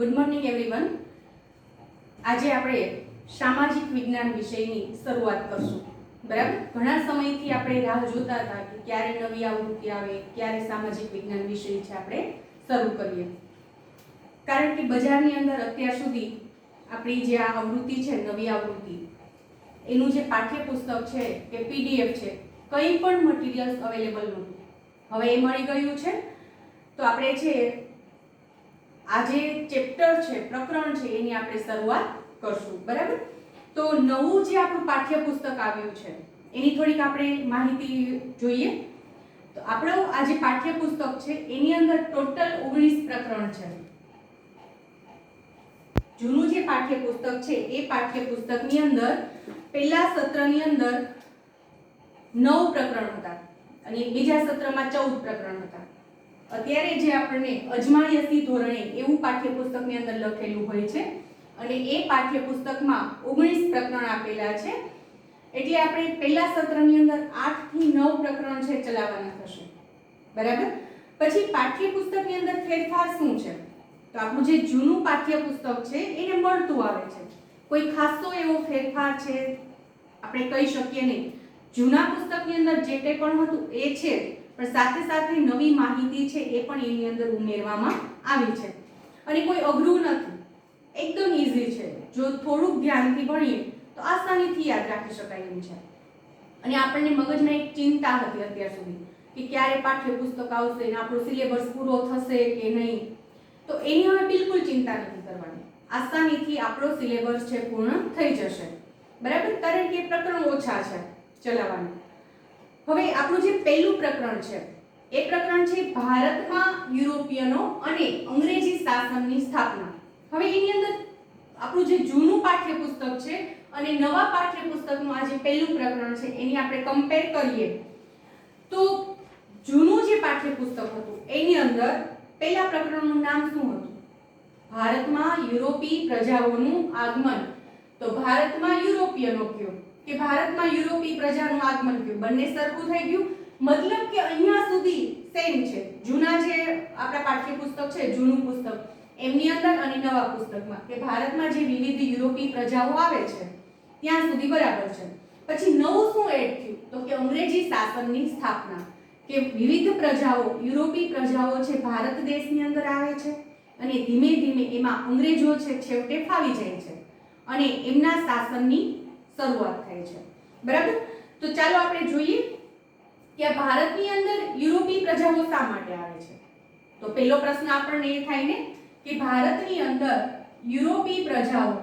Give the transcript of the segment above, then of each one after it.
Good morning everyone. આજે આપણે સામાજિક વિજ્ઞાન વિષયની શરૂઆત કરશું। બરાબર, ઘણા સમયથી આપણે રાહ જોતા હતા કે ક્યારે નવી આવૃત્તિ આવે, ક્યારે સામાજિક વિજ્ઞાન વિષય છે આપણે શરૂ કરીએ। કારણ કે બજારની અંદર અત્યાર સુધી આપણી જે આ આવૃત્તિ છે, નવી આવૃત્તિ, એનું જે પાઠ્યપુસ્તક છે કે પીડીએફ છે, કંઈ પણ મટીરિયલ્સ અવેલેબલ નહોતું। હવે એ મળી ગયું છે, તો આપણે છે આ જે ચેપ્ટર છે, પ્રકરણ છે, એની આપણે શરૂઆત કરશું। બરાબર, તો નવું જે આપણું પાઠ્યપુસ્તક આવ્યું છે એની થોડીક આપણે માહિતી જોઈએ। તો આપણો આ જે પાઠ્યપુસ્તક છે એની અંદર ટોટલ 19 પ્રકરણ છે। જૂનું જે પાઠ્યપુસ્તક છે એ પાઠ્યપુસ્તકની અંદર પહેલા સત્રની અંદર 9 પ્રકરણ હતા અને બીજા સત્રમાં 14 પ્રકરણ હતા। અત્યારે જે આપણને અજમાયશી ધોરણે એવું પાઠ્યપુસ્તકની અંદર લખેલું હોય છે અને એ પાઠ્યપુસ્તકમાં 19 પ્રકરણ આપેલા છે। એટલે આપણે પહેલા સત્રની અંદર 8 થી 9 પ્રકરણ છે ચલાવવાના થશે। બરાબર, પછી પાઠ્યપુસ્તકની અંદર ફેરફાર શું છે? તો આપણું જે જૂનું પાઠ્યપુસ્તક છે એને મળતું આવે છે, કોઈ ખાસો એવો ફેરફાર છે આપણે કહી શકીએ નહીં। જૂના પુસ્તકની અંદર જે કંઈ પણ હતું એ છે, પણ સાથે સાથે નવી માહિતી છે એ પણ એની અંદર ઉમેરવામાં આવી છે અને કોઈ અઘરું નથી, એકદમ ઈઝી છે। જો થોડુંક ધ્યાનથી ભણીએ તો આસાનીથી યાદ રાખી શકાય એમ છે। અને આપણને મગજમાં એક ચિંતા હતી અત્યાર સુધી કે ક્યારે પાઠ્યપુસ્તક આવશે અને આપણો સિલેબસ પૂરો થશે કે નહીં, તો એની હવે બિલકુલ ચિંતા નથી કરવાની। આસાનીથી આપણો સિલેબસ છે પૂર્ણ થઈ જશે। બરાબર, કારણ કે પ્રકરણ ઓછા છે ચલાવવાનું। હવે આપણું જે પહેલું પ્રકરણ છે એ પ્રકરણ છે ભારતમાં યુરોપિયનો અને અંગ્રેજી શાસનની સ્થાપના। હવે એની અંદર આપણું જે જૂનું પાઠ્યપુસ્તક છે અને નવા પાઠ્યપુસ્તકનું આ જે પહેલું પ્રકરણ છે એની આપણે કમ્પેર કરીએ તો જૂનું જે પાઠ્યપુસ્તક હતું એની અંદર પહેલા પ્રકરણનું નામ શું હતું? ભારતમાં યુરોપી પ્રજાઓનું આગમન। તો ભારતમાં યુરોપિયનો કયો કે ભારતમાં યુરોપી પ્રજાનું આગમન કયું, બંને સરખું થઈ ગયું। મતલબ કે અહીંયા સુધી સેમ છે, જૂના જે આપણા પાઠ્યપુસ્તક છે, જૂનું પુસ્તક એમની અંદર અને નવા પુસ્તકમાં કે ભારતમાં જે વિવિધ યુરોપી પ્રજાઓ આવે છે ત્યાં સુધી બરાબર છે। પછી નવું શું એડ થયું? તો કે અંગ્રેજી શાસનની સ્થાપના, કે વિવિધ પ્રજાઓ, યુરોપી પ્રજાઓ છે ભારત દેશની અંદર આવે છે અને ધીમે ધીમે એમાં અંગ્રેજો છે છેવટે ફાવી જાય છે અને એમના શાસનની શરૂઆત થાય છે। બરાબર, તો ચાલો આપણે જોઈએ કે ભારતની અંદર યુરોપી પ્રજાઓ શા માટે આવે છે। તો પહેલો પ્રશ્ન આપણને એ થાય ને કે ભારતની અંદર યુરોપી પ્રજાઓ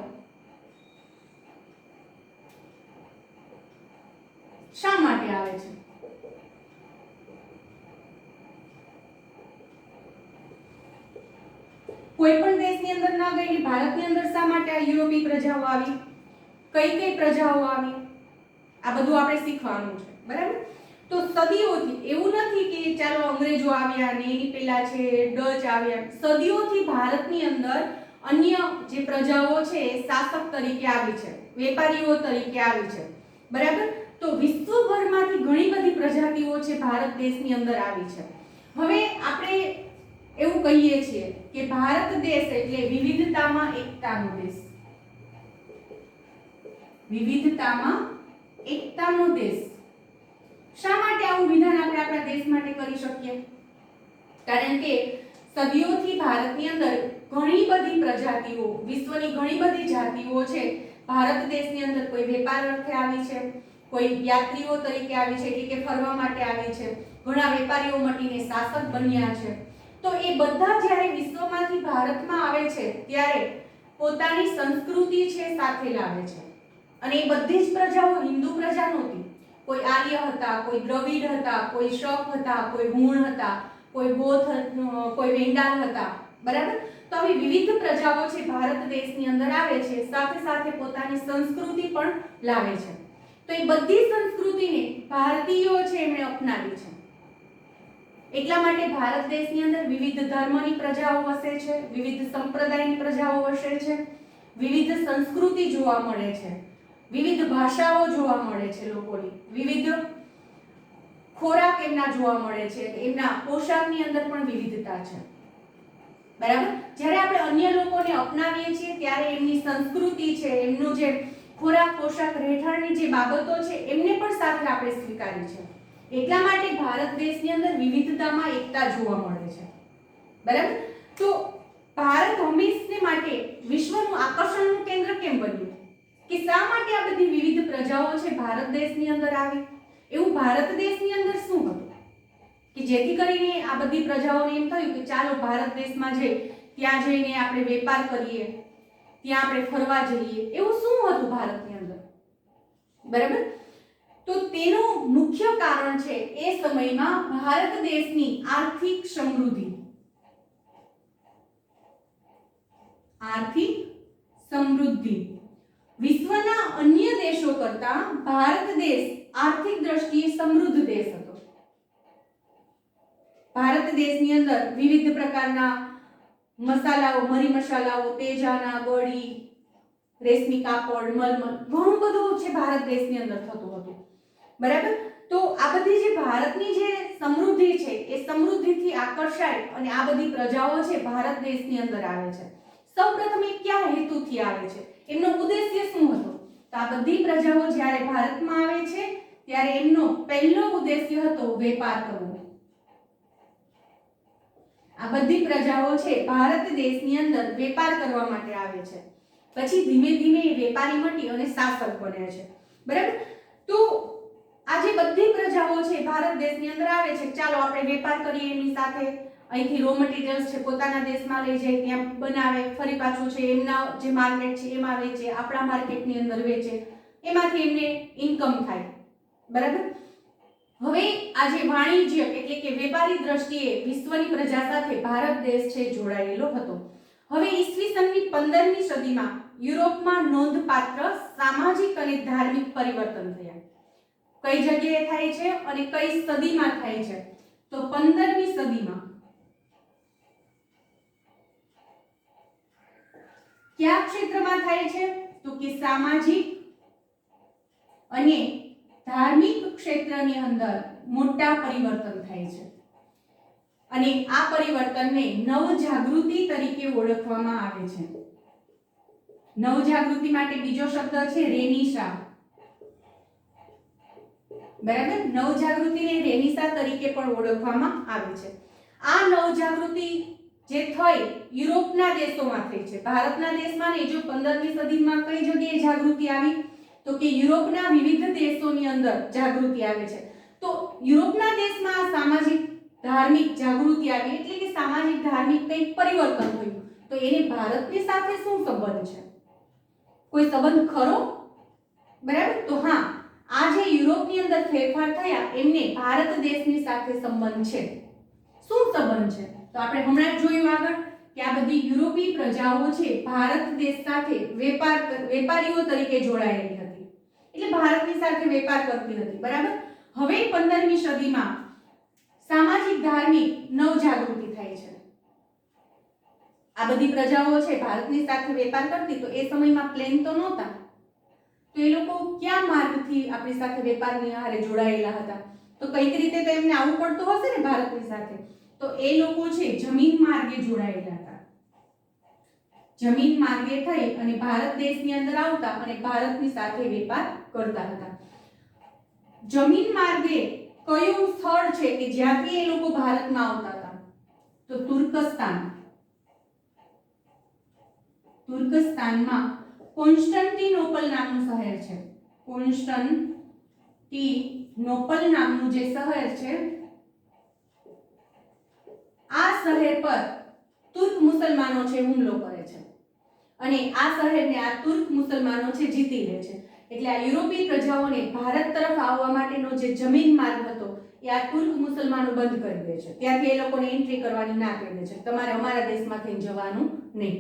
શા માટે આવે છે? કોઈ પણ દેશની અંદર ના ગઈ, ભારતની અંદર શા માટે આ યુરોપી પ્રજાઓ આવી, કઈ કઈ પ્રજાઓ આવી, આ બધું આપણે શીખવાનું છે। બરાબર, તો સદીઓથી એવું નથી કે ચાલો અંગ્રેજો આવ્યા ને એની પહેલા છે ડચ આવ્યા, સદીઓથી ભારતની અંદર અન્ય જે પ્રજાઓ છે એ શાસક તરીકે આવી છે, વેપારીઓ તરીકે આવી છે। બરાબર, તો વિશ્વભરમાંથી ઘણી બધી પ્રજાતિઓ છે ભારત દેશની અંદર આવી છે। હવે આપણે એવું કહીએ છીએ કે ભારત દેશ એટલે વિવિધતામાં એકતાનો દેશ, વિવિધતામાં એકતાનો દેશ। શા માટે આવું વિધાન આપણે આપણા દેશ માટે કરી શકીએ? કારણ કે સદીઓથી ભારતની અંદર ઘણી બધી પ્રજાતિઓ, વિશ્વની ઘણી બધી જાતિઓ છે ભારત દેશની અંદર કોઈ વેપાર અર્થે આવી છે, કોઈ યાત્રીઓ તરીકે આવી છે, એટલે કે ફરવા માટે આવી છે, ઘણા વેપારીઓ મટીને શાસક બન્યા છે। તો એ બધા જ્યારે વિશ્વમાંથી ભારતમાં આવે છે ત્યારે પોતાની સંસ્કૃતિ છે સાથે લાવે છે અને એ બધી જ પ્રજાઓ હિન્દુ પ્રજા નહોતી, કોઈ આર્ય હતા, કોઈ દ્રવિડ હતા, કોઈ શક હતા, કોઈ હુણ હતા, કોઈ ગોથ, કોઈ વેંડાલ હતા। બરાબર, તો આવી વિવિધ પ્રજાઓ છે ભારત દેશની અંદર આવે છે, સાથે સાથે પોતાની સંસ્કૃતિ પણ લાવે છે। તો એ બધી સંસ્કૃતિને ભારતીયો છે એમણે અપનાવી છે। એટલા માટે ભારત દેશની અંદર વિવિધ ધર્મની પ્રજાઓ વસે છે, વિવિધ સંપ્રદાયની પ્રજાઓ વસે છે, વિવિધ સંસ્કૃતિ જોવા મળે છે, વિવિધ ભાષાઓ જોવા મળે છે લોકોની, વિવિધ ખોરાક એમના જોવા મળે છે, એમના પોશાકની અંદર પણ વિવિધતા છે। બરાબર, જ્યારે આપણે અન્ય લોકોને અપનાવીએ છીએ ત્યારે એમની સંસ્કૃતિ છે, એમનું જે ખોરાક પોશાક રહેઠાણની જે બાબતો છે એમને પણ સાથે આપણે સ્વીકારી છે. એટલા માટે ભારત દેશની અંદર વિવિધતામાં એકતા જોવા મળે છે. બરાબર. તો ભારત હંમેશને માટે વિશ્વનું આકર્ષણનું કેન્દ્ર કેમ બન્યું કે શા માટે આ બધી વિવિધ પ્રજાઓ છે ભારત દેશની અંદર આવી? એવું ભારત દેશની અંદર શું હતું કે જેથી કરીને આ બધી પ્રજાઓને એમ થયું કે ચાલો ભારત દેશમાં જઈ ત્યાં જઈને આપણે વેપાર કરીએ, ત્યાં આપણે ફરવા જઈએ? એવું શું હતું ભારતની અંદર? બરાબર. તો તેનું મુખ્ય કારણ છે એ સમયમાં ભારત દેશની આર્થિક સમૃદ્ધિ. આર્થિક સમૃદ્ધિ. વિશ્વના અન્ય દેશો કરતા ભારત દેશ આર્થિક દ્રષ્ટિએ સમૃદ્ધ દેશ હતો. ભારત દેશની અંદર વિવિધ પ્રકારના મસાલાઓ, મરી મસાલાઓ, તેજાના, ગળી, રેશમી કાપડ, મલમલ, ઘણું બધું છે ભારત દેશની અંદર થતું હતું. બરાબર. તો આ બધી જે ભારતની જે સમૃદ્ધિ છે એ સમૃદ્ધિથી આકર્ષાય અને આ બધી પ્રજાઓ છે ભારત દેશની અંદર આવે છે. સૌપ્રથમ એ કયા હેતુથી આવે છે? એમનો ઉદ્દેશ્ય શું હતો? તો આ બધી પ્રજાઓ જ્યારે ભારતમાં આવે છે ત્યારે એમનો પહેલો ઉદ્દેશ્ય હતો વેપાર કરવો. આ બધી પ્રજાઓ છે ભારત દેશની અંદર વેપાર કરવા માટે આવે છે. પછી ધીમે ધીમે એ વેપારી મટી અને શાસક બને છે. બરાબર. તો આ જે બધી પ્રજાઓ છે ભારત દેશની અંદર આવે છે, ચાલો આપણે વેપાર કરીએ એમની સાથે, અહીંથી રો મટીરિયલ્સ છે પોતાના દેશમાં લઈ જાય, ત્યાં બનાવે, ફરી પાછું છે એમના જે માર્કેટ છે એમાં વેચે, આપણા માર્કેટની અંદર વેચે, એમાંથી એમને ઇન્કમ થાય. બરાબર. હવે આ જે વાણિજ્ય એટલે કે વેપારી દ્રષ્ટિએ વિશ્વની પ્રજા સાથે ભારત દેશ છે જોડાયેલો હતો. હવે ઈસવીસનની 15મી સદીમાં યુરોપમાં નોંધપાત્ર સામાજિક અને ધાર્મિક પરિવર્તન થયા. કઈ જગ્યાએ થાય છે અને કઈ સદીમાં થાય છે? તો 15મી સદીમાં. કયા ક્ષેત્રમાં થાય છે? તો કે સામાજિક અને ધાર્મિક ક્ષેત્રની અંદર મોટા પરિવર્તન થાય છે અને આ પરિવર્તનને નવજાગૃતિ તરીકે ઓળખવામાં આવે છે. નવજાગૃતિ માટે બીજો શબ્દ છે રેનિસા. બરાબર. નવજાગૃતિને રેનિસા તરીકે પણ ઓળખવામાં આવે છે. આ નવજાગૃતિ જે થઈ યુરોપના દેશોમાં થઈ છે, ભારતના દેશમાં નહીં. જો 15મી સદીમાં કઈ જગ્યાએ જાગૃતિ આવી? તો કે યુરોપના વિવિધ દેશોની અંદર જાગૃતિ આવે છે. તો યુરોપના દેશમાં સામાજિક ધાર્મિક જાગૃતિ આવી એટલે કે સામાજિક ધાર્મિક કંઈક પરિવર્તન થયું. તો એને ભારતની સાથે શું સંબંધ છે? કોઈ સંબંધ ખરો? બરાબર. તો હા, આ જે યુરોપની અંદર ફેરફાર થયા એમને ભારત દેશની સાથે સંબંધ છે. શું સંબંધ છે? તો આપણે હમણાં જ જોયું આગળ કે આ બધી યુરોપી પ્રજાઓ છે ભારત દેશ સાથે વેપારીઓ તરીકે જોડાયેલી હતી, એટલે ભારતની સાથે વેપાર કરતી હતી. બરાબર. હવે 15મી સદીમાં સામાજિક ધાર્મિક નવજાગૃતિ થાય છે. આ બધી પ્રજાઓ છે ભારતની સાથે વેપાર કરતી, તો એ સમયમાં પ્લેન તો નહોતા, તો એ લોકો કયા માર્ગથી આપણી સાથે વેપારની હારે જોડાયેલા હતા? તો કઈક રીતે તો એમને આવવું પડતું હશે ને ભારતની સાથે. તો એ લોકો છે જમીન માર્ગે જોડાયેલા હતા. જમીન માર્ગે થઈ અને ભારત દેશની અંદર આવતા અને ભારતની સાથે વેપાર કરતા હતા. જમીન માર્ગે કયું સ્થળ છે કે જ્યાંથી એ લોકો ભારતમાં આવતા હતા? તો તુર્કસ્તાન. તુર્કસ્તાનમાં કોન્સ્ટન્ટિનોપલ નામનું શહેર છે. કોન્સ્ટન્ટિનોપલ નામનું જે શહેર છે, આ શહેર પર તુર્ક મુસલમાનો છે હુમલો કરે છે અને આ શહેરને આ તુર્ક મુસલમાનો છે જીતી લે છે. એટલે આ યુરોપી પ્રજાઓને ભારત તરફ આવવા માટેનો જે જમીન માર્ગ હતો એ આ તુર્ક મુસલમાનો બંધ કરી દે છે. ત્યાંથી એ લોકોને એન્ટ્રી કરવાની ના કહી દે છે, તમારે અમારા દેશમાંથી જવાનું નહીં.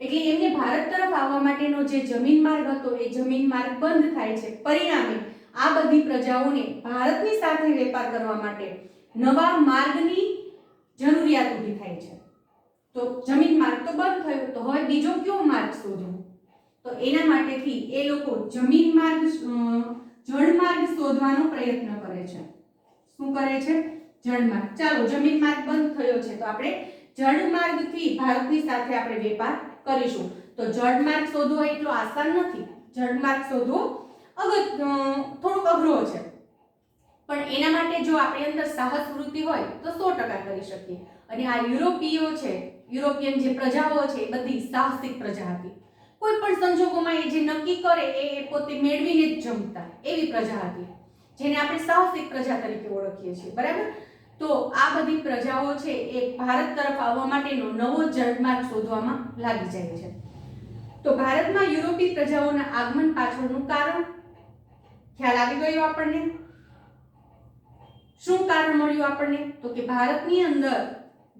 એટલે એમને ભારત તરફ આવવા માટેનો જે જમીન માર્ગ હતો એ જમીન માર્ગ બંધ થાય છે. પરિણામે આ બધી પ્રજાઓને ભારતની સાથે વેપાર કરવા માટે નવા માર્ગની જરૂરિયાત ઊભી થાય છે. તો જમીન માર્ગ તો બંધ થયો, તો હવે બીજો કયો માર્ગ શોધવો? તો એના માટેથી એ લોકો જમીન માર્ગ જળ માર્ગ શોધવાનો પ્રયત્ન કરે છે. શું કરે છે? જળ માર્ગ. ચાલો, જમીન માર્ગ બંધ થયો છે તો આપણે જળ માર્ગથી ભારતની સાથે આપણે વેપાર કરીશું. તો જળમાર્ગ શોધવો એટલો આસાન નથી. જળમાર્ગ શોધવો થોડુંક અઘરો છે, પણ એના માટે જો આપણી અંદર સાહસ વૃત્તિ હોય તો 100% કરી શકીએ. અને આ યુરોપિયન જે પ્રજાઓ છે એ બધી સાહસિક પ્રજા હતી. કોઈ પણ સંજોગોમાં એ જે નક્કી કરે એ પોતે મેળવીને જ જમતા એવી પ્રજા હતી, જેને આપણે સાહસિક પ્રજા તરીકે ઓળખીએ છીએ. બરાબર. તો આ બધી પ્રજાઓ છે એ ભારત તરફ આવવા માટેનો નવો જળમાર્ગ શોધવામાં લાગી જાય છે. તો ભારતમાં યુરોપી પ્રજાઓના આગમન પાછળનું કારણ ખ્યાલ આવી ગયો આપણને. શું કારણ મળ્યું આપણને? તો કે ભારતની અંદર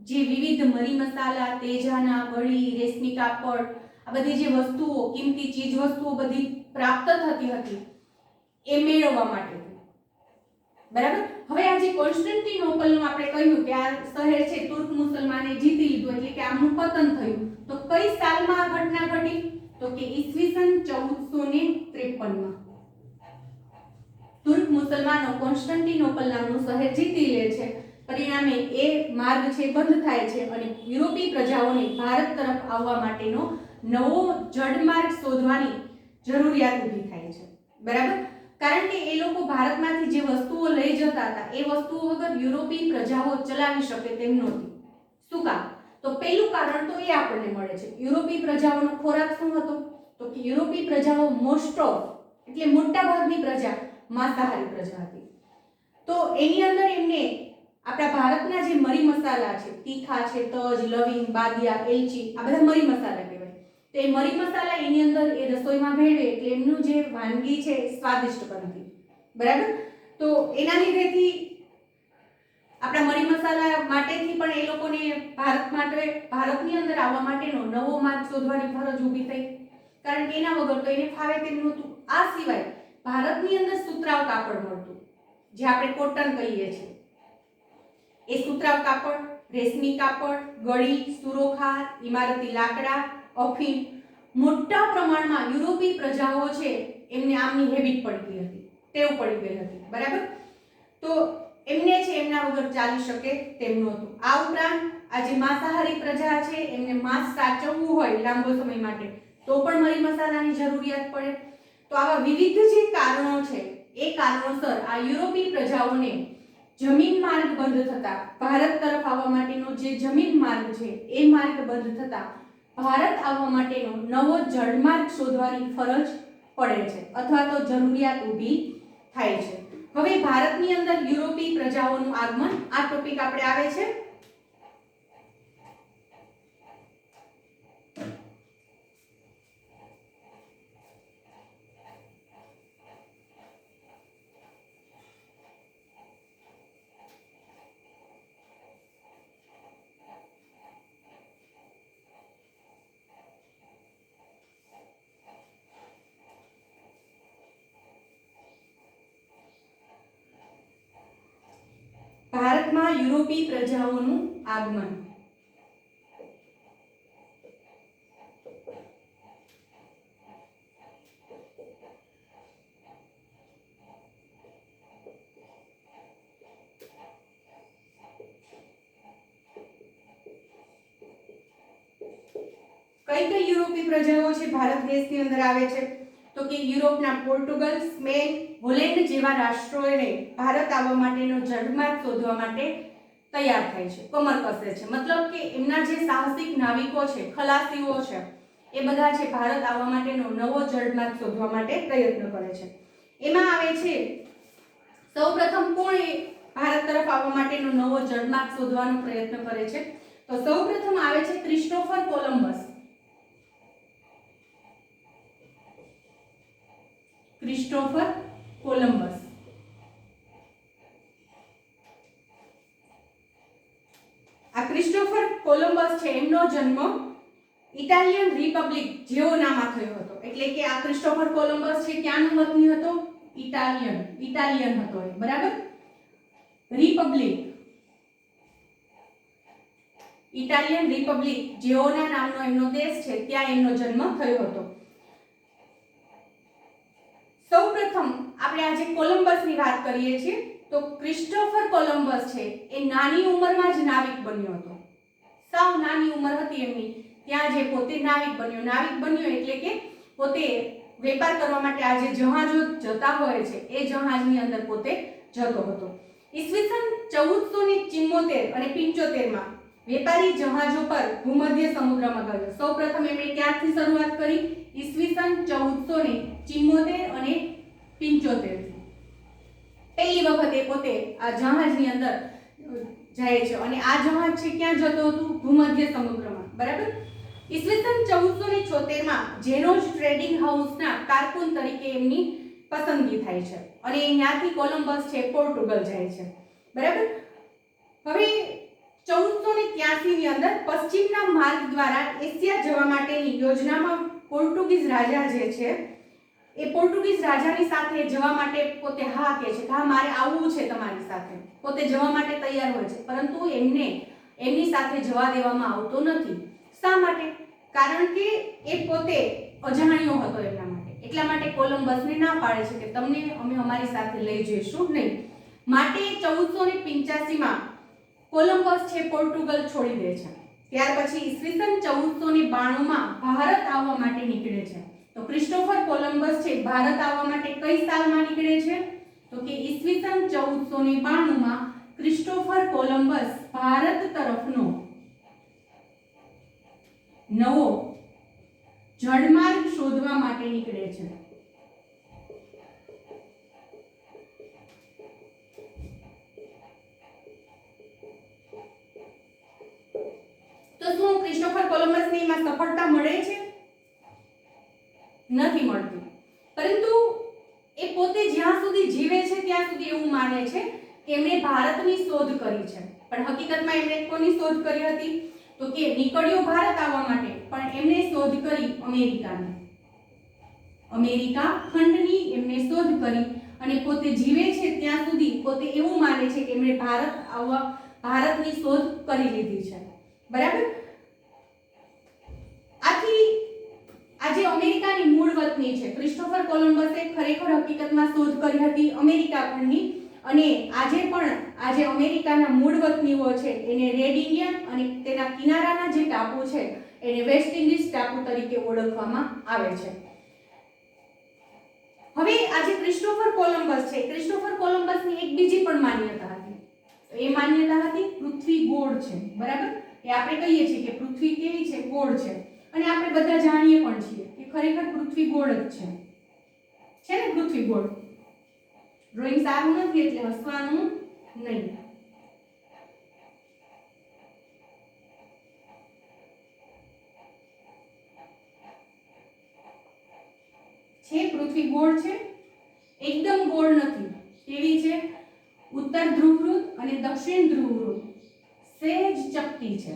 જે વિવિધ મરી મસાલા, તેજાના, વળી, રેશમી કાપડ, આ બધી જે વસ્તુઓ, કિંમતી ચીજ વસ્તુઓ બધી પ્રાપ્ત થતી હતી એ મેળવવા માટે. બરાબર. હવે આ જે કોન્સ્ટન્ટિનોપલનું આપણે કહ્યું કે આ શહેર છે તુર્ક મુસલમાને જીતી લીધું, એટલે કે આમનું પતન થયું. તો કઈ સાલમાં આ ઘટના ઘટી? તો કે ઈસવીસન 1453 તુર્ક મુસલમાનો કોન્સ્ટન્ટિનોપલ નામનું શહેર જીતી લે છે. પરિણામે એ માર્ગ છે બંધ થાય છે અને યુરોપી પ્રજાઓને ભારત તરફ આવવા માટેનો નવો જળમાર્ગ શોધવાની જરૂરિયાત ઊભી થાય છે. બરાબર. કારણ કે એ લોકો ભારતમાંથી જે વસ્તુઓ લઈ જતા હતા એ વસ્તુઓ વગર યુરોપી પ્રજાઓ ચલાવી શકે તેમ નહોતી. શું કામ? તો પહેલું કારણ તો એ આપણને મળે છે. યુરોપી પ્રજાઓનો ખોરાક શું હતો? તો કે યુરોપી પ્રજાઓ મોસ્ટ ઓફ એટલે મોટા ભાગની પ્રજા માંસાહારી પ્રજા હતી. તો એની અંદર એમને આપણા ભારતના જે મરી મસાલા છે, તીખા છે, તજ, લવિંગ, બાદિયા, એલચી, આ બધા મરી મસાલા કહેવાય. તો એ મરી મસાલા એની અંદર એ રસોઈમાં ભેળવે એટલે એમનું જે વાનગી છે સ્વાદિષ્ટ બનતી. બરાબર. તો એના લીધેથી આપણા મરી મસાલા માટેથી પણ એ લોકોને ભારતની અંદર આવવા માટેનો નવો માર્ગ શોધવાની ફરજ ઊભી થઈ. કારણ કે એના વગર તો એને ફાવે તેમ નહોતું. આ સિવાય ભારતની અંદર સુતરાઉ કાપડ મળતું, જે આપણે કોટન કહીએ છીએ. એ સુતરાઉ કાપડ, રેશમી કાપડ, ગળી, સુરોખાર, ઇમારતી લાકડા, અફીણ મોટા પ્રમાણમાં યુરોપી પ્રજાઓ છે એમને આમની હેબિટ પડી ગઈ હતી, ટેવ પડી ગઈ હતી. બરાબર. તો એમને છે એમના વગર ચાલી શકે તેમ નહોતું. આ ઉપરાંત આ જે માંસાહારી પ્રજા છે એમને માંસ સાચવવું હોય લાંબો સમય માટે તો પણ મરી મસાલાની જરૂરિયાત પડે. તો આવા વિવિધ જે કારણો છે એ કારણોસર આ યુરોપી પ્રજાઓને જમીન માર્ગ બંધ થતા, ભારત તરફ આવવા માટેનો જે જમીન માર્ગ છે એ માર્ગ બંધ થતા ભારત આવવા માટેનો નવો જળમાર્ગ શોધવાની ફરજ પડે છે અથવા તો જરૂરિયાત ઊભી થાય છે. હવે ભારતની અંદર યુરોપી પ્રજાઓનું આગમન, આ ટોપિક આપણે આવે છે. ભારતમાં યુરોપી પ્રજાઓનું આગમન. કઈ યુરોપી પ્રજાઓ છે ભારત દેશની અંદર આવે છે? તો કે યુરોપના પોર્ટુગલ, સ્પેન, હોલેન્ડ જેવા રાષ્ટ્રોને ભારત આવવા માટેનો જળમાર્ગ શોધવા માટે તૈયાર થાય છે, કમર કસે છે. મતલબ કે એમના જે સાહસિક નાવિકો છે, ખલાસીઓ છે, એ બધા છે ભારત આવવા માટેનો નવો જળમાર્ગ શોધવા માટે પ્રયત્ન કરે છે. એમાં આવે છે સૌપ્રથમ કોણ ભારત તરફ આવવા માટેનો નવો જળમાર્ગ શોધવાનો પ્રયત્ન કરે છે? તો સૌપ્રથમ આવે છે ક્રિસ્ટોફર કોલંબસ. Christopher Columbus. આ ક્રિસ્ટોફર કોલંબસ છે એમનો જન્મ ઇટાલિયન રિપબ્લિક જેઓનામાં થયો હતો. એટલે કે આ ક્રિસ્ટોફર કોલંબસ છે ક્યાંનો વતની હતો? ઇટાલિયન હતો એ. બરાબર. રિપબ્લિક, ઇટાલિયન રિપબ્લિક જેઓના નામનો એમનો દેશ છે ત્યાં એમનો જન્મ થયો હતો. સૌપ્રથમ આપણે આજે કોલંબસની વાત કરીએ છીએ તો ક્રિસ્ટોફર કોલંબસ છે એ નાની ઉંમરમાં જ નાવિક બન્યો હતો. સાવ નાની ઉંમર હતી એમની ત્યાં જે પોતે નાવિક બન્યો એટલે કે પોતે વેપાર કરવા માટે આ જે જહાજો જતા હોય છે એ જહાજની અંદર પોતે જતો હતો. ઈસવીસન 1474 અને 75 માં વેપારી જહાજો પર ભૂમધ્ય સમુદ્રમાં ગયો. સૌપ્રથમ એમણે ક્યાંથી શરૂઆત કરી? ઈસવીસન 1474 અને 75 થી પહેલી વખત એ પોતે આ જહાજની અંદર જાય છે અને આ જહાજ છે ક્યાં જતો હતું? ભૂમધ્ય સમુદ્રમાં. બરાબર. ઈસવીસન 1476 માં જેરોજ ટ્રેડિંગ હાઉસના કારકુન તરીકે એમની પસંદગી થાય છે અને ત્યાંથી કોલંબસ છે પોર્ટુગલ જાય છે. બરાબર. હવે 1483 ની અંદર પશ્ચિમના માર્ગ દ્વારા એશિયા જવા માટેની યોજનામાં પોર્ટુગીઝ રાજા જે છે એ પોર્ટુગીઝ રાજાની સાથે જવા માટે પોતે હા કહે છે કે હા મારે આવવું છે તમારી સાથે. પોતે જવા માટે તૈયાર હોય છે, પરંતુ એમની સાથે જવા દેવામાં આવતો નથી. શા માટે? કારણ કે એ પોતે અજાણ્યો હતો એમના માટે. એટલા માટે કોલંબસને ના પાડે છે કે તમને અમે અમારી સાથે લઈ જઈશું નહીં. માટે 1485 માં કોલંબસ છે પોર્ટુગલ છોડી દે છે. ત્યાર પછી ઈસવીસન 1492 માં ભારત આવવા માટે નીકળે છે. તો ક્રિસ્ટોફર કોલંબસ છે ભારત આવવા માટે કઈ સાલમાં નીકળે છે? તો કે ઈસવીસન 1492 માં ક્રિસ્ટોફર કોલંબસ ભારત તરફનો નવો જળમાર્ગ શોધવા માટે નીકળે છે. તો શું ક્રિસ્ટોફર કોલંબસને એમાં સફળતા મળે છે? નથી મળતી. પરંતુ એ પોતે જ્યાં સુધી જીવે છે ત્યાં સુધી એવું માને છે કે એમણે ભારતની શોધ કરી છે. પણ હકીકતમાં એમણે કોની શોધ કરી હતી? તો કે નીકળ્યો ભારત આવવા માટે, પણ એમણે શોધ કરી અમેરિકાની. અમેરિકા ખંડની એમણે શોધ કરી અને પોતે જીવે છે ત્યાં સુધી પોતે એવું માને છે કે એમણે ભારતની શોધ કરી લીધી છે. બરાબર. આથી આજે અમેરિકાની મૂળ વતની છે ક્રિસ્ટોફર કોલંબસે ખરેખર હકીકતમાં શોધ કરી હતી અમેરિકા ખંડની, અને આજે અમેરિકાના મૂળ વતનીઓ છે એને રેડ ઇન્ડિયન અને તેના કિનારાના જે ટાપુ છે એને વેસ્ટ ઇન્ડિઝ ટાપુ તરીકે ઓળખવામાં આવે છે. હવે આજે ક્રિસ્ટોફર કોલંબસ છે, ક્રિસ્ટોફર કોલંબસની એક બીજી પણ માન્યતા હતી. એ માન્યતા હતી પૃથ્વી ગોળ છે. બરાબર. એ આપણે કહીએ છીએ કે પૃથ્વી કેવી છે? ગોળ છે. અને આપણે બધા જાણીએ પણ છીએ કે ખરેખર પૃથ્વી ગોળ જ છે ને? પૃથ્વી ગોળ. ડ્રોઈંગ સારું નથી એટલે હસવાનું નહીં. છે પૃથ્વી ગોળ છે, એકદમ ગોળ નથી. કેવી છે? ઉત્તર ધ્રુવવૃત્ત અને દક્ષિણ ધ્રુવવૃત્ત સહેજ ચપટી છે.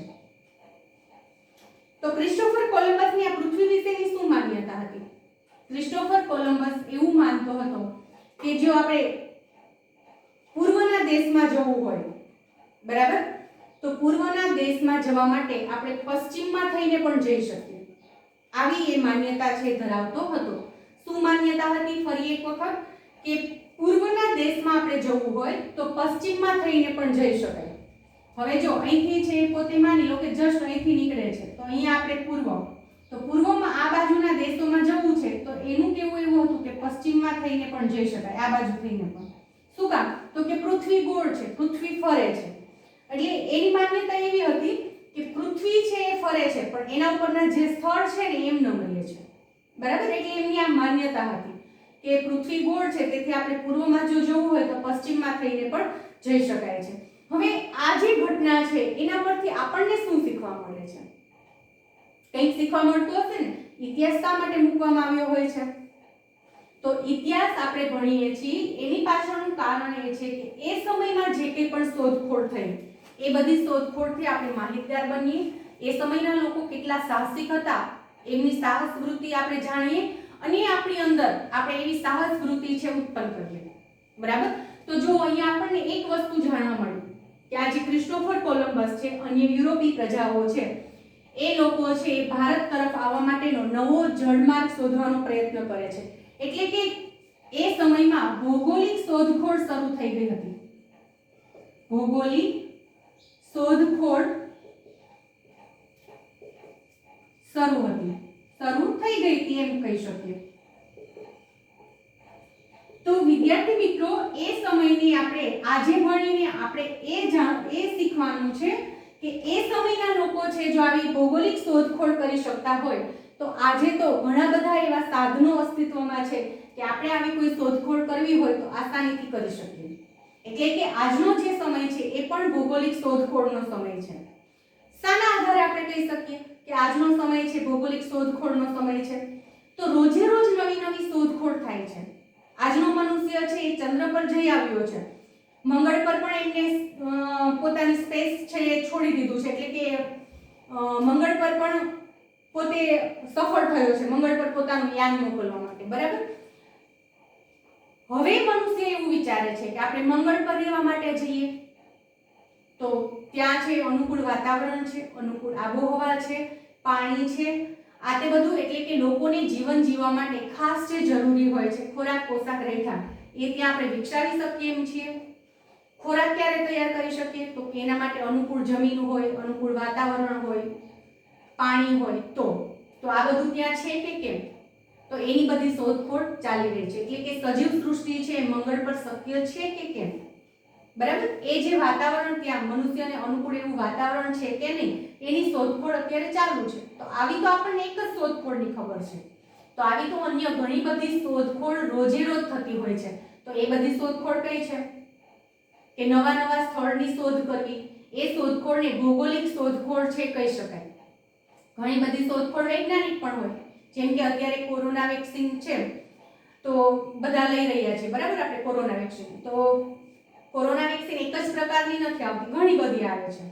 તો ક્રિસ્ટોફર કોલંબસની આ પૃથ્વી વિશેની શું માન્યતા હતી? ક્રિસ્ટોફર કોલંબસ એવું માનતો હતો કે જો આપણે પૂર્વના દેશમાં જવું હોય, બરાબર, તો પૂર્વના દેશમાં જવા માટે આપણે પશ્ચિમમાં થઈને પણ જઈ શકીએ. આવી એ માન્યતા છે ધરાવતો હતો. શું માન્યતા હતી? ફરી એક વખત કે પૂર્વના દેશમાં આપણે જવું હોય તો પશ્ચિમમાં થઈને પણ જઈ શકાય. હવે જો અહીંથી છે પોતે માની લો કે જસ્ટ અહીંથી નીકળે છે તો અહીંયા આપણે પૂર્વ, તો પૂર્વમાં આ બાજુના દેશોમાં જવું છે તો એનું કેવું એવું હતું કે પશ્ચિમમાં થઈને પણ જઈ શકાય, આ બાજુ થઈને પણ. શું કામ? તો કે પૃથ્વી ગોળ છે, પૃથ્વી ફરે છે. એટલે એની માન્યતા એવી હતી કે પૃથ્વી છે એ ફરે છે પણ એના ઉપરના જે સ્થળ છે ને એમ ન મળે છે. બરાબર. એટલે એમની આ માન્યતા હતી કે પૃથ્વી ગોળ છે તેથી આપણે પૂર્વમાં જો જવું હોય તો પશ્ચિમમાં થઈને પણ જઈ શકાય છે. હવે આ જે ઘટના છે એના પરથી આપણને શું શીખવા મળે છે? કંઈક શીખવા મળતું હશે ને. ઇતિહાસ શા માટે મૂકવામાં આવ્યો હોય છે? તો ઇતિહાસ આપણે ભણીએ છીએ એની પાછળનું કારણ એ છે કે એ સમયમાં જે કંઈ પણ શોધખોળ થઈ એ બધી શોધખોળથી આપણે માહિતગાર બનીએ. એ સમયના લોકો કેટલા સાહસિક હતા એમની સાહસ વૃત્તિ આપણે જાણીએ અને આપણી અંદર આપણે એવી સાહસ વૃત્તિ છે ઉત્પન્ન કરીએ. બરાબર. તો જો અહીંયા આપણને એક વસ્તુ જાણવા મળી કે આ જે ક્રિસ્ટોફર કોલંબસ છે, અન્ય યુરોપી પ્રજાઓ છે, એ લોકો છે એ ભારત તરફ આવવા માટેનો નવો જળમાર્ગ શોધવાનો પ્રયત્ન કરે છે. એટલે કે એ સમયમાં ભૌગોલિક શોધખોળ શરૂ થઈ ગઈ હતી. ભૌગોલિક શોધખોળ શરૂ હતી, શરૂ થઈ ગઈ હતી એમ કહી શકીએ. તો વિદ્યાર્થી મિત્રો, એ સમયની આપણે આજે ભણીને આપણે એ શીખવાનું છે કે એ સમયના લોકો છે જો આવી ભૌગોલિક શોધખોળ કરી શકતા હોય તો આજે તો ઘણા બધા એવા સાધનો અસ્તિત્વમાં છે કે આપણે આવી કોઈ શોધખોળ કરવી હોય તો આસાનીથી કરી શકીએ. એટલે કે આજનો જે સમય છે એ પણ ભૌગોલિક શોધખોળનો સમય છે. શાના આધારે આપણે કહી શકીએ કે આજનો સમય છે ભૌગોલિક શોધખોળનો સમય છે? તો રોજે રોજ નવી નવી શોધખોળ થાય છે. આજનો મનુષ્ય છે એ ચંદ્ર પર જઈ આવ્યો છે, મંગળ પર પણ એમને પોતાની સ્પેસ છે એ છોડી દીધું છે, એટલે કે મંગળ પર પણ પોતે સફળ થયો છે મંગળ પર પોતાનું યાન મોકલવા માટે. બરાબર. હવે મનુષ્ય એવું વિચારે છે કે આપણે મંગળ પર રહેવા માટે જઈએ તો ત્યાં છે અનુકૂળ વાતાવરણ છે, અનુકૂળ આબોહવા છે, પાણી છે, આ તે બધું એટલે કે લોકોને જીવન જીવવા માટે ખાસ જે જરૂરી હોય છે ખોરાક, પોશાક, રહેઠાણ એ ત્યાં આપણે વિકસાવી શકીએ એમ છીએ. ખોરાક ક્યારે તૈયાર કરી શકીએ? તો એના માટે અનુકૂળ જમીન હોય, અનુકૂળ વાતાવરણ હોય, પાણી હોય. તો આ બધું ત્યાં છે કે કેમ? તો એની બધી શોધખોળ ચાલી રહી છે. એટલે કે સજીવ સૃષ્ટિ છે મંગળ પર શક્ય છે કે કેમ? બરાબર. એ જે વાતાવરણ ત્યાં મનુષ્યને અનુકૂળ એવું વાતાવરણ છે કે નહીં એની શોધખોળ અત્યારે ચાલુ છે. તો આવી તો આપણને એક જ શોધખોળની ખબર છે. તો આવી તો અન્ય ઘણી બધી શોધખોળ રોજે રોજ થતી હોય છે. તો એ બધી શોધખોળ કઈ છે? કે નવા નવા સ્થળની શોધ કરવી, એ શોધખોળને ભૌગોલિક શોધખોળ છે કહી શકાય. ઘણી બધી શોધખોળ વૈજ્ઞાનિક પણ હોય, જેમ કે અત્યારે કોરોના વેક્સિન છે તો બધા લઈ રહ્યા છે. બરાબર. આપણે કોરોના વેક્સિન, તો કોરોના વેક્સિન એક જ પ્રકારની નથી આવતી, ઘણી બધી આવે છે.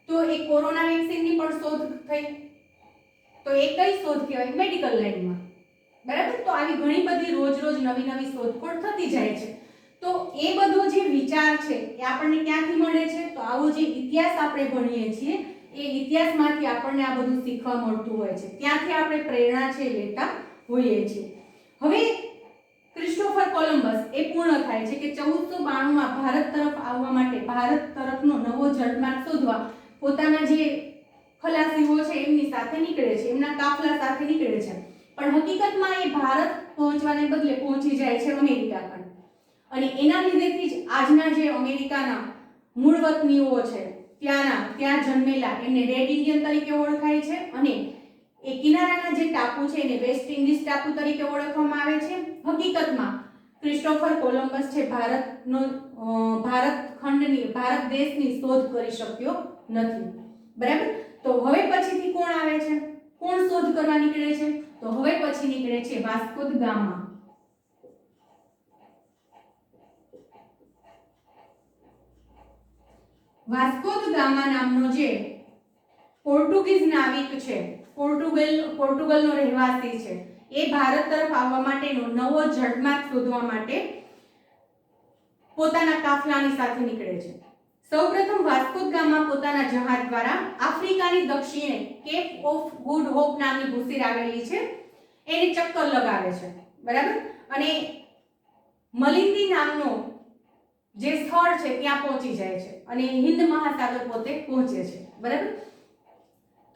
તો એ કોરોના વેક્સિનની પણ શોધ થઈ, તો એ કઈ શોધ કહેવાય? મેડિકલ લાઈનમાં. બરાબર. તો આવી ઘણી બધી રોજ રોજ નવી નવી શોધખોળ થતી જાય છે. તો એ બધો જે વિચાર છે એ આપણને ક્યાંથી મળે છે? તો આવો જે ઇતિહાસ આપણે ભણીએ છીએ એ ઇતિહાસમાંથી આપણને આ બધું શીખવા મળતું હોય છે, ત્યાંથી આપણે પ્રેરણા છે લેતા હોઈએ છીએ. હવે ક્રિસ્ટોફર કોલંબસ એ પૂર્ણ થાય છે કે 1492માં ભારત તરફ આવવા માટે, ભારત તરફનો નવો જળમાર્ગ શોધવા પોતાના જે ખલાસીઓ છે એમની સાથે નીકળે છે, એમના કાફલા સાથે નીકળે છે. પણ હકીકતમાં એ ભારત પહોંચવાને બદલે પહોંચી જાય છે અમેરિકા પર. અને એના લીધેથી જ આજના જે અમેરિકાના મૂળ વતનીઓ છે ત્યાં જન્મેલા એમને રેડ ઇન્ડિયન તરીકે ઓળખાય છે. અને એ કિનારાના જે ટાપુ છે એને વેસ્ટ ઇન્ડિઝ ટાપુ તરીકે ઓળખવામાં આવે છે. હકીકતમાં ક્રિસ્ટોફર કોલંબસ છે ભારત દેશની શોધ કરી શક્યો નથી. બરાબર. તો હવે પછીથી કોણ આવે છે? કોણ શોધ કરવા નીકળે છે? તો હવે પછી નીકળે છે Vasco da gamma. Vasco da gamma નામનો જે પોર્ટુગીઝ નાવિક છે, પોર્ટુગલનો રહેવાસી છે, એ ભારત તરફ આવવા માટેનો નવો જળમાર્ગ શોધવા માટે પોતાના કાફલાની સાથે નીકળે છે. સૌપ્રથમ વાસ્કો દ ગામા પોતાના જહાજ દ્વારા આફ્રિકાની દક્ષિણે કેપ ઓફ ગુડ હોપ નામની ભૂસીર આવેલી છે એને ચક્કર લગાવે છે. બરાબર. અને મલિંદી નામનો જે સ્થળ છે ત્યાં પહોંચી જાય છે અને હિન્દ મહાસાગર પોતે પહોંચે છે. બરાબર.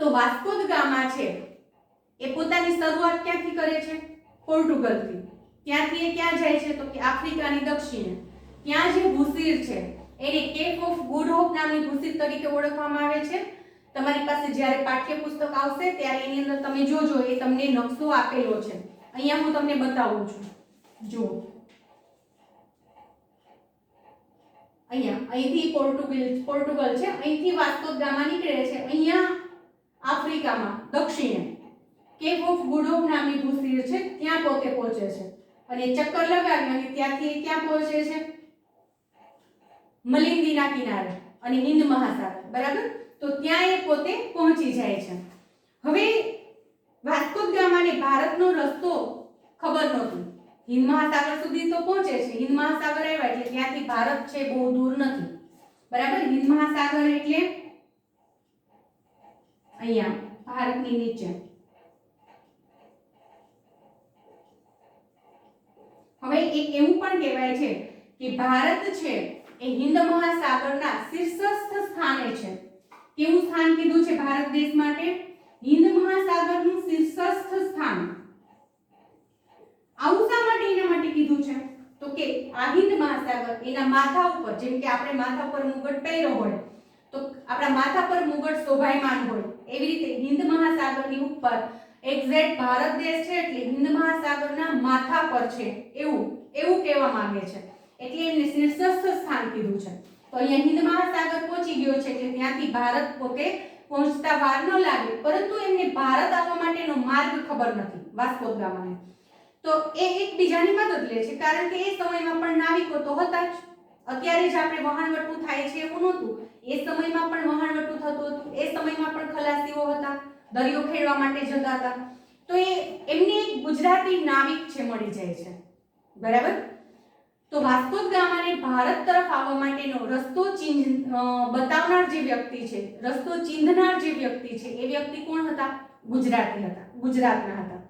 તો વાસ્કો દ ગામા છે એ પોતાની શરૂઆત ક્યાંથી કરે છે? પોર્ટુગલથી. ત્યાંથી એ ક્યાં જાય છે? તો કે આફ્રિકાની દક્ષિણે. ત્યાં જે ભૂસીર છે એને કેપ ઓફ ગુડ હોપ નામની ભૂસીર તરીકે ઓળખવામાં આવે છે. તમારી પાસે જ્યારે પાઠ્યપુસ્તક આવશે ત્યારે એની અંદર તમે જોજો, એ તમને નકશો આપેલો છે. અહીંયા હું તમને બતાવું છું. જુઓ, અહીંથી પોર્ટુગલ છે, અહીંથી વાસ્કો દ ગામા નીકળે છે. અહીંયા આફ્રિકામાં દક્ષિણે કેપ ઓફ ગુડ હોપ નામની ભૂસીર છે ત્યાં પોતે પહોંચે છે અને ચક્કર લગાવી અને ત્યાંથી ક્યાં પહોંચે છે? મલિંદીના કિનારે અને હિન્દ મહાસાગર. બરાબર. તો ત્યાં એ પોતે પહોંચી જાય છે. હવે વાસ્કો દ ગામાને ભારતનો રસ્તો ખબર નહોતો. હિન્દ મહાસાગર સુધી તો પહોંચે છે, હિન્દ મહાસાગર આવ્યા એટલે ત્યાંથી ભારત છે બહુ દૂર નથી. બરાબર. હિન્દ મહાસાગર એટલે અહીંયા ભારતની નીચે. હવે એક એવું પણ કહેવાય છે કે ભારત છે એ હિન્દ મહાસાગરના શીર્ષસ્થ સ્થાને છે. કેવું સ્થાન કીધું છે ભારત દેશ માટે? હિન્દ મહાસાગર મહાસાગરનું શીર્ષસ્થ સ્થાન આવું શા માટે એના માટે કીધું છે તો કે આ હિન્દ મહાસાગર એના માથા ઉપર, જેમ કે આપણે માથા પર મુગટ પહેર્યો હોય તો આપણા માથા પર મુગટ શોભાયમાન હોય, એવી રીતે હિન્દ મહાસાગરની ઉપર એક્ઝેક્ટ ભારત દેશ છે એટલે હિન્દ મહાસાગરના માથા પર છે એવું કહેવા માંગે છે, એટલે એમને શીર્ષસ્થ સ્થાન કીધું છે. તો અહીંયા હિન્દ મહાસાગર પહોંચી ગયો છે એટલે ત્યાંથી ભારત પોતે પહોંચતા વાર ન લાગે, પરંતુ એમને ભારત આવવા માટેનો માર્ગ ખબર નથી વાસ્કો દ ગામાને. તો એ એકબીજાની મદદ લે છે, કારણ કે એ સમયમાં પણ નાવિકો તો હતા જ. અત્યારે જ આપણે વહાણવટું થાય છે એવું નહોતું, એ સમયમાં પણ વહાણવટું થતું હતું, એ સમયમાં પણ ખલાસીઓ હતા, દરિયો ખેડવા માટે જતા હતા. તો એ એમને એક ગુજરાતી નાવિક છે મળી જાય છે, બરાબર. તો વાસ્કો દ ગામાને ભારત તરફ આવવા માટેનો રસ્તો બતાવનાર જે વ્યક્તિ છે, રસ્તો ચીંધનાર જે વ્યક્તિ છે, એ વ્યક્તિ કોણ હતા? ગુજરાતી હતા, ગુજરાતના હતા.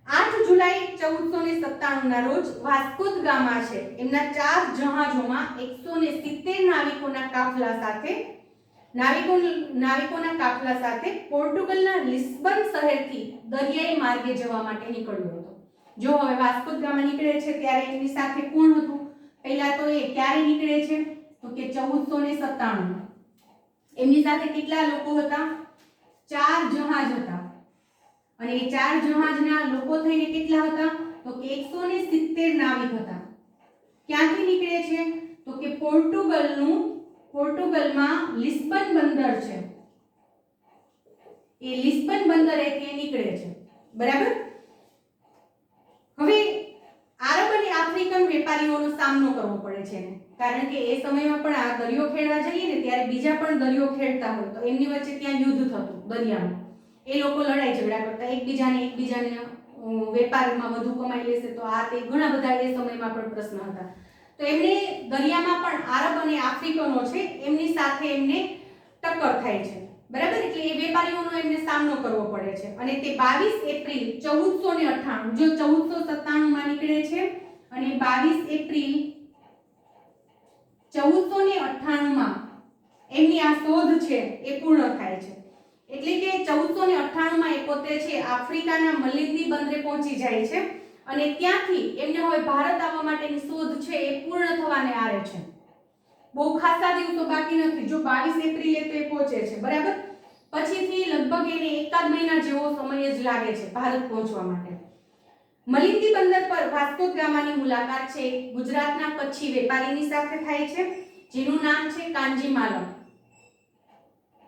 8 જુલાઈ 1497 ના રોજ વાસ્કો દ ગામા છે એમના 4 જહાજોમાં 170 નાવિકોના કાફલા સાથે પોર્ટુગલના લિસ્બન શહેરથી દરિયાઈ માર્ગે જવા માટે નીકળ્યો હતો. જો હવે વાસ્કો દ ગામા નીકળે છે ત્યારે એમની સાથે કોણ હતું? પહેલા તો એ ક્યારે નીકળે છે તો કે 1497. એમની સાથે કેટલા લોકો હતા? 4 જહાજ હતા, અને એ 4 જહાજના લોકો થઈને કેટલા હતા તો કે 170 નાવિક હતા. ક્યાંથી નીકળે છે તો કે પોર્ટુગલમાં લિસ્બન બંદર છે, એ લિસ્બન બંદરેથી નીકળે છે, બરાબર. હવે આરબ અને આફ્રિકન વેપારીઓનો સામનો કરવો પડે છે એને, કારણ કે એ સમયમાં પણ આ દરિયો ખેડવા જઈએ ને ત્યારે બીજા પણ દરિયો ખેડતા હોય, તો એમની વચ્ચે ત્યાં યુદ્ધ થતું દરિયામાં. એ લોકો લડાઈ ઝઘડા કરતા, એકબીજાને વેપારમાં વધુ કમાઈ લેશે તો આ તે ઘણા બધા એ સમયમાં પણ પ્રશ્ન હતા. તો એમને દરિયામાં પણ આરબ અને આફ્રિકનો છે એમની સાથે એમને ટક્કર થાય છે, બરાબર. એટલે એ વેપારીઓનો એમને સામનો કરવો પડે છે, અને તે 22 એપ્રિલ 1498, જો 1497 માં નીકળે છે અને 22 એપ્રિલ 1498 માં એમની આ શોધ છે એ પૂર્ણ થાય છે. એટલે કે 1498 માં એ પોતે છે આફ્રિકાના મલિંદી બંદરે પહોંચી જાય છે, અને ત્યાંથી એમને હવે ભારત આવવા માટેની શોધ છે એ પૂર્ણ થવાને આરે છે. બહુ ખાસા દિવસો બાકી નથી, જો 22 એપ્રિલે તો એ પહોંચે છે, બરાબર. પછીથી લગભગ એને એકાદ મહિના જેવો સમય જ લાગે છે ભારત પહોંચવા માટે. મલિંદી બંદર પર વાસ્કો દ ગામાની મુલાકાત છે ગુજરાતના કચ્છી વેપારીની સાથે થાય છે, જેનું નામ છે કાંજી માલમ,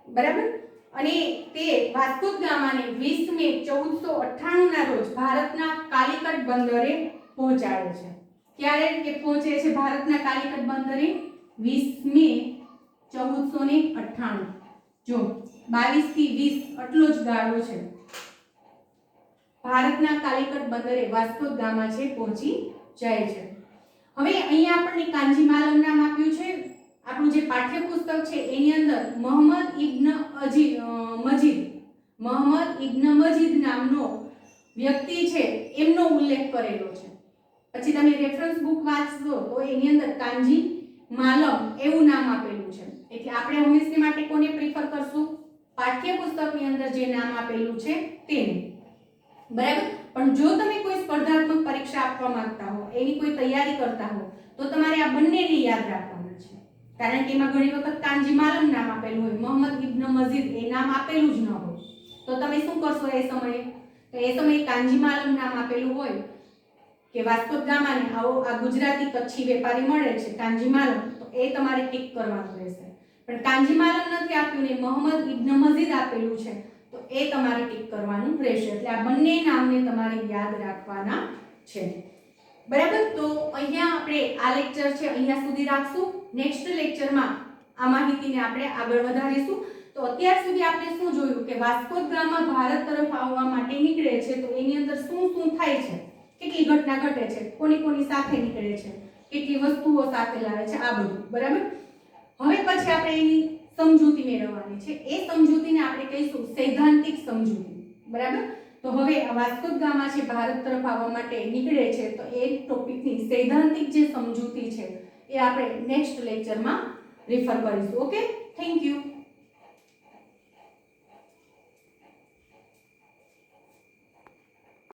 બરાબર. અને તે વાસ્કો દ ગામાને 20 મે 1498 ના રોજ ભારતના કાલિકટ બંદરે પહોંચાડે છે. ક્યારે કે પહોંચે છે ભારતના કાલિકટ બંદરે? 20 મે 1498. જો 22 થી 20 આટલો જ ગાળો છે. ભારતના કાલિકટ બંદરે વાસ્કો દ ગામા છે પહોંચી જાય છે. હવે અહીંયા આપણને કાંજી માલમ નામ આપ્યું છે. આપણું જે પાઠ્યપુસ્તક છે એની અંદર મોહમ્મદ ઇબ્ન મજીદ નામનો વ્યક્તિ છે એમનો ઉલ્લેખ કરેલો છે. પછી તમે રેફરન્સ બુક વાંચશો તો એની અંદર કાંજી માલમ એવું નામ આપેલું છે. એટલે આપણે હંમેશા માટે કોને પ્રિફર કરશું? પાઠ્યપુસ્તકની અંદર જે નામ આપેલું છે તેને, બરાબર. પણ જો તમે કોઈ સ્પર્ધાત્મક પરીક્ષા આપવા માંગતા હો, એની કોઈ તૈયારી કરતા હો, તો તમારે આ બંનેને યાદ રાખવાના છે, કારણ કે એમાં ઘણી વખત કાંજી માલમ નામ આપેલું હોય, મોહમ્મદ ઇબ્ન મજીદ એ નામ આપેલું જ ન હોય. તો તમે શું કરશો એ સમયે? તો એ સમયે કાંજી માલમ નામ આપેલું હોય કે વાસ્કો દ ગામાને આ ગુજરાતી કચ્છી વેપારી મળે છે કાંજી માલમ, તો એ તમારે ટીક કરવાનું રહેશે. પણ કાંજી માલમ નથી આપ્યું ને મોહમ્મદ ઇબ્ન મજીદ આપેલું છે, તો એ તમારે ટીક કરવાનું રહેશે. એટલે આ બંને નામને તમારે યાદ રાખવાના છે, બરાબર. તો અહીંયા આપણે આ લેક્ચર છે અહીંયા સુધી રાખશું. નેક્સ્ટ લેક્ચરમાં આ માહિતીને આપણે આગળ વધારીશું. તો અત્યાર સુધી આપણે શું જોયું કે વાસ્કો દ ગામા ભારત તરફ આવવા માટે નીકળે છે, તો એની અંદર શું થાય છે, કેટલી ઘટના ઘટે છે, કોની સાથે નીકળે છે, કેટલી વસ્તુઓ સાથે લાવે છે, આ બધું, બરાબર. હવે પછી આપણે એની સમજૂતી મેળવવાની છે. એ સમજૂતીને આપણે કહીશું સૈદ્ધાંતિક સમજૂતી, બરાબર. તો હવે વાસ્કો દ ગામા છે ભારત તરફ આવવા માટે નીકળે છે, તો એ ટોપિકની સૈદ્ધાંતિક જે સમજૂતી છે એ આપણે નેક્સ્ટ લેક્ચરમાં રિફર કરીશું. Okay, thank you.